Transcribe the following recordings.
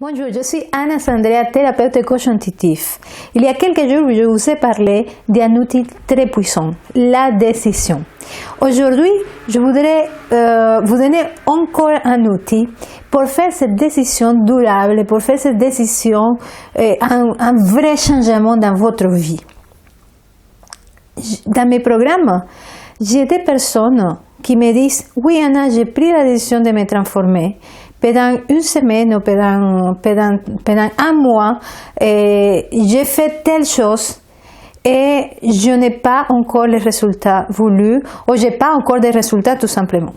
Bonjour, je suis Anna Sandrea, thérapeute et coach intuitif. Il y a quelques jours, je vous ai parlé d'un outil très puissant, la décision. Aujourd'hui, je voudrais vous donner encore un outil pour faire cette décision durable, pour faire cette décision, un vrai changement dans votre vie. Dans mes programmes, j'ai des personnes qui me disent « Oui Anna, j'ai pris la décision de me transformer. Pendant une semaine ou pendant un mois, j'ai fait telle chose et je n'ai pas encore les résultats voulus ou je n'ai pas encore des résultats tout simplement. »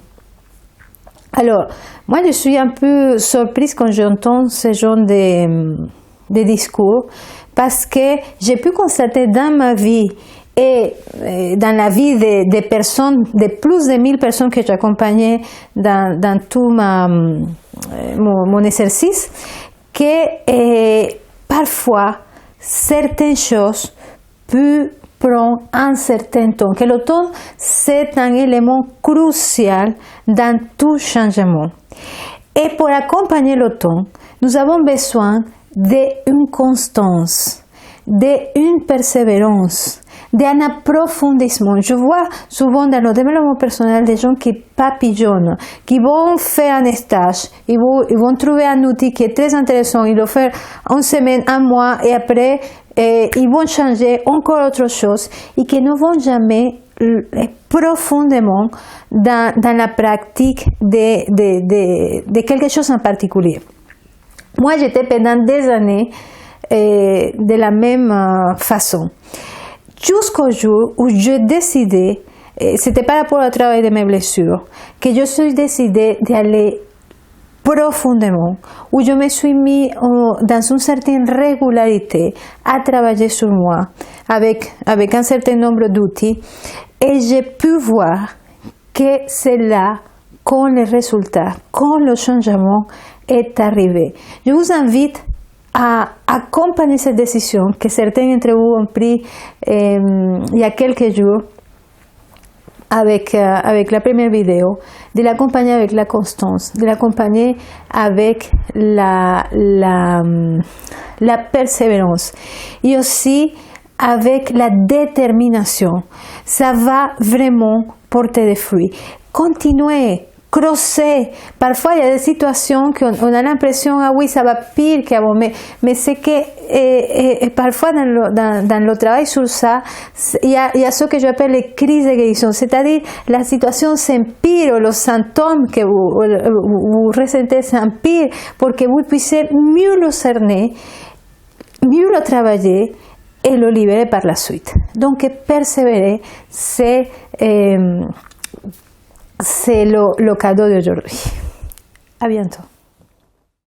Alors, moi je suis un peu surprise quand j'entends ce genre de discours parce que j'ai pu constater dans ma vie et dans la vie des personnes, de plus de 1000 personnes que j'accompagnais dans tout mon exercice, que parfois certaines choses peuvent prendre un certain temps, que le temps c'est un élément crucial dans tout changement. Et pour accompagner le temps, nous avons besoin d'une constance, d'une persévérance, d'un approfondissement. Je vois souvent dans le développement personnel des gens qui papillonnent, qui vont faire un stage, ils vont trouver un outil qui est très intéressant, ils vont faire une semaine, un mois, et après, ils vont changer encore autre chose, et qui ne vont jamais profondément dans la pratique de quelque chose en particulier. Moi, j'étais pendant des années de la même façon. Jusqu'au jour où je décidais, c'était par rapport au travail de mes blessures, que je suis décidée d'aller profondément, où je me suis mis dans une certaine régularité à travailler sur moi avec un certain nombre d'outils, et j'ai pu voir que c'est là quand le résultat, quand le changement est arrivé. Je vous invite à accompagner cette décision que certains d'entre vous ont pris il y a quelques jours avec la première vidéo, de l'accompagner avec la constance, de l'accompagner avec la persévérance et aussi avec la détermination. Ça va vraiment porter des fruits. Continuez. Creuser. Parfois, il y a des situations qu'on a l'impression, ah oui, ça va pire qu'avant, mais c'est que parfois dans le travail sur ça, il y a ce que j'appelle les crises de guérison, c'est-à-dire la situation s'empire, les symptômes que vous ressentez s'empirent pour que vous puissiez mieux le cerner, mieux le travailler et le libérer par la suite. Donc, persévérer, c'est le cadeau d'aujourd'hui. À bientôt.